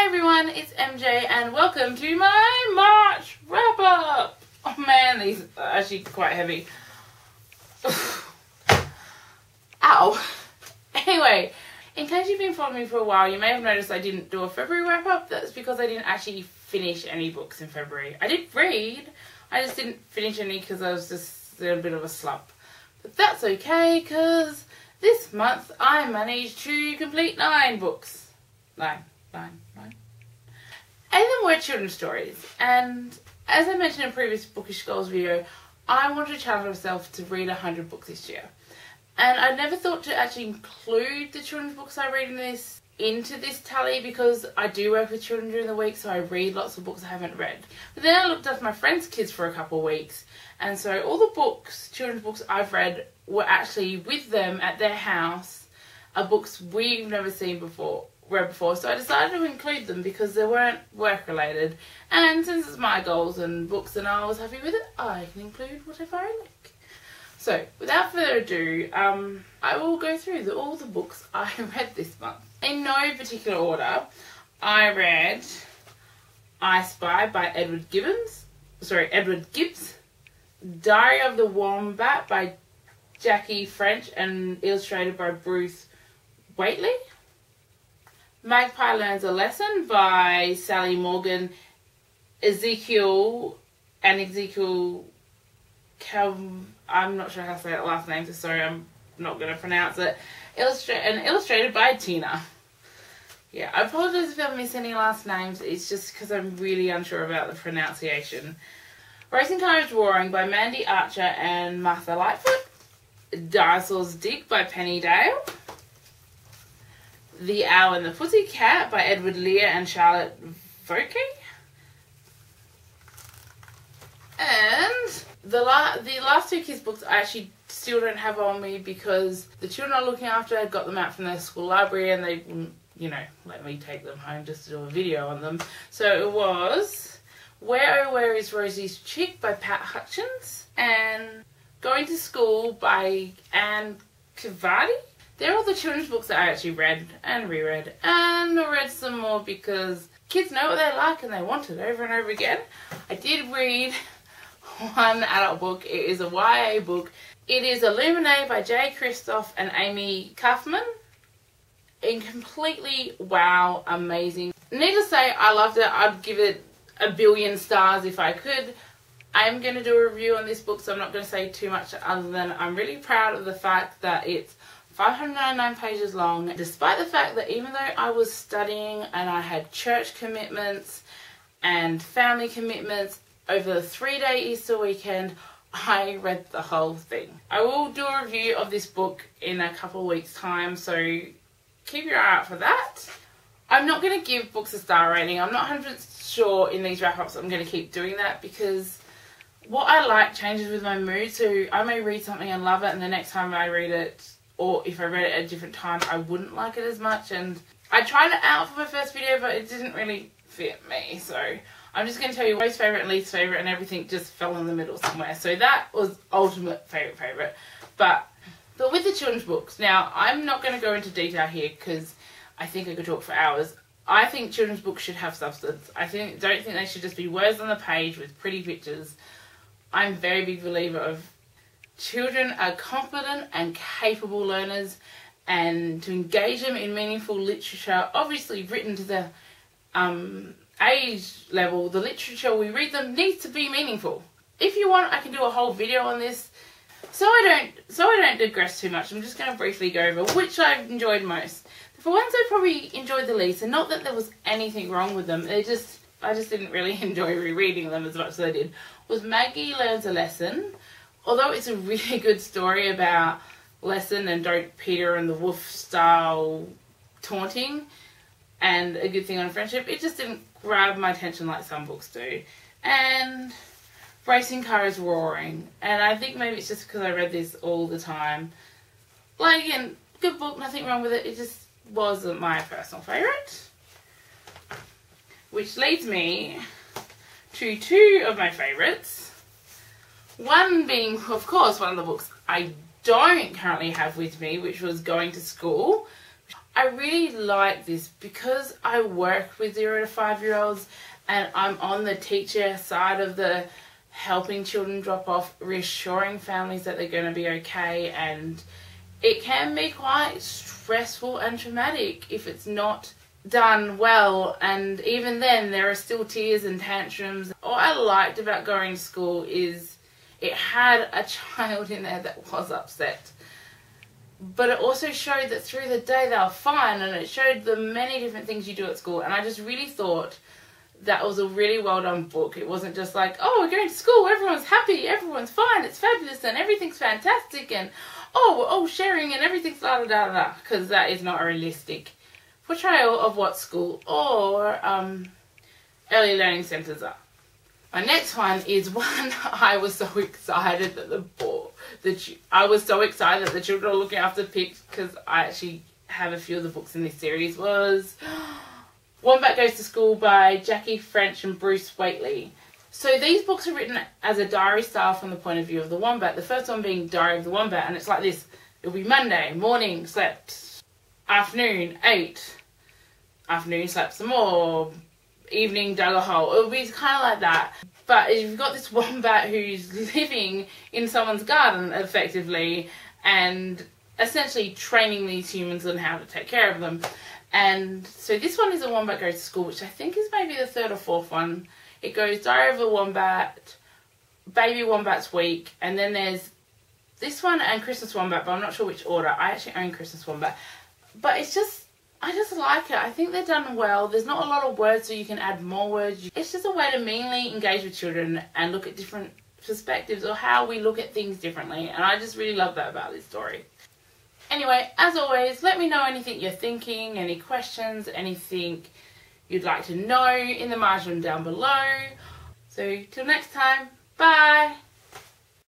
everyone, it's MJ and welcome to my March wrap up. Oh man, these are actually quite heavy. Ow. Anyway, in case you've been following me for a while, you may have noticed I didn't do a February wrap up. That's because I didn't actually finish any books in February. I did read, I just didn't finish any because I was just in a bit of a slump. But that's okay because this month I managed to complete 9 books. Nine. And then were children's stories. And as I mentioned in a previous Bookish Goals video, I wanted to challenge myself to read 100 books this year. And I never thought to actually include the children's books I read into this tally because I do work with children during the week, so I read lots of books I haven't read. But then I looked after my friends' kids for a couple of weeks, and so all the books, children's books I've read, were actually with them at their house, are books we've never seen before. So I decided to include them because they weren't work related, and since it's my goals and books and I was happy with it, I can include whatever I like. So without further ado, I will go through all the books I read this month. In no particular order, I read I Spy by Edward Gibbs, Diary of the Wombat by Jackie French and illustrated by Bruce Waitley, Magpie Learns a Lesson by Sally Morgan, Ezekiel I'm not sure how to say that last name, so sorry, I'm not going to pronounce it. Illustrated by Tina. Yeah, I apologise if I'm missing any last names, it's just because I'm really unsure about the pronunciation. Racing Cars Roaring by Mandy Archer and Martha Lightfoot, Dinosaur's Dig by Penny Dale, The Owl and the Pussycat by Edward Lear and Charlotte Vokey. And the last 2 kids books I actually still don't have on me because the children I'm looking after got them out from their school library and they wouldn't, let me take them home just to do a video on them. So it was Where Oh Where Is Rosie's Chick by Pat Hutchins and Going to School by Anne Kavadi. They're all the children's books that I actually read and reread, and I read some more because kids know what they like and they want it over and over again. I did read one adult book. It is a YA book. It is Illuminae by Jay Kristoff and Amy Kaufman. And completely wow, amazing. Needless to say, I loved it. I'd give it 1 billion stars if I could. I'm going to do a review on this book, so I'm not going to say too much other than I'm really proud of the fact that it's 599 pages long, despite the fact that even though I was studying and I had church commitments and family commitments over the 3-day Easter weekend, I read the whole thing. I will do a review of this book in a couple of weeks' time, so keep your eye out for that. I'm not going to give books a star rating. I'm not 100% sure in these wrap-ups I'm going to keep doing that because what I like changes with my mood, so I may read something and love it and the next time I read it, or if I read it at a different time, I wouldn't like it as much. And I tried it out for my first video, but it didn't really fit me. So I'm just going to tell you most favourite and least favourite, and everything just fell in the middle somewhere. So that was ultimate favourite. But with the children's books, now I'm not going to go into detail here because I think I could talk for hours. I think children's books should have substance. Don't think they should just be words on the page with pretty pictures. I'm a very big believer of children are competent and capable learners, and to engage them in meaningful literature, obviously written to the age level, the literature we read them needs to be meaningful. If you want, I can do a whole video on this. So I don't digress too much. I'm just going to briefly go over which I've enjoyed most. The ones I probably enjoyed the least, and not that there was anything wrong with them, I just didn't really enjoy rereading them as much as I did, was Maggie Learns a Lesson. Although it's a really good story about lesson and don't Peter and the Wolf style taunting and a good thing on friendship, it just didn't grab my attention like some books do. And Racing Cars Roaring, and I think maybe it's just because I read this all the time. Like, again, good book, nothing wrong with it, it just wasn't my personal favourite. Which leads me to 2 of my favourites. One being, of course, one of the books I don't currently have with me, which was Going to School. I really like this because I work with 0 to 5-year-olds and I'm on the teacher side of the helping children drop off, reassuring families that they're going to be okay, and it can be quite stressful and traumatic if it's not done well, and even then there are still tears and tantrums. What I liked about going to school is it had a child in there that was upset, but it also showed that through the day they were fine, and it showed the many different things you do at school. And I just really thought that was a really well done book. It wasn't just like, oh, we're going to school, everyone's happy, everyone's fine, it's fabulous and everything's fantastic, and oh, we're all sharing and everything's da da da da, because that is not a realistic portrayal of what school or early learning centres are. My next one is one I was so excited that I was so excited that the children are looking after picked, because I actually have a few of the books in this series, was Wombat Goes to School by Jackie French and Bruce Waitley. So these books are written as a diary style from the point of view of the wombat. The first one being Diary of the Wombat, and it's like this. It'll be Monday, morning, slept. Afternoon, ate. Afternoon, slept some more. Evening, dug a hole. It'll be kind of like that. But if you've got this wombat who's living in someone's garden, effectively, and essentially training these humans on how to take care of them. And so this one is a Wombat Goes to School, which I think is maybe the third or fourth one. It goes Diary of a Wombat, Baby Wombat's Week, and then there's this one and Christmas Wombat, but I'm not sure which order. I actually own Christmas Wombat. But it's just, I just like it. I think they're done well. There's not a lot of words, so you can add more words. It's just a way to meanly engage with children and look at different perspectives or how we look at things differently. And I just really love that about this story. Anyway, as always, let me know anything you're thinking, any questions, anything you'd like to know in the margin down below. So till next time, bye!